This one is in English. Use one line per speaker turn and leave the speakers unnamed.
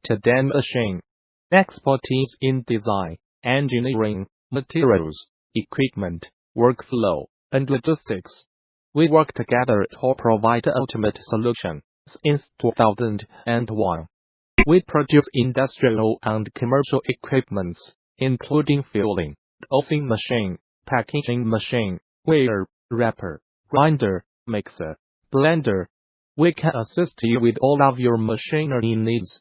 to machine. Expertise in design, engineering, materials, equipment, workflow, and logistics. We work together to provide the ultimate solution. Since 2001, we produce industrial and commercial equipments, including filling, dosing machine, packaging machine, weigher, wrapper, grinder, mixer, blender. We can assist you with all of your machinery needs.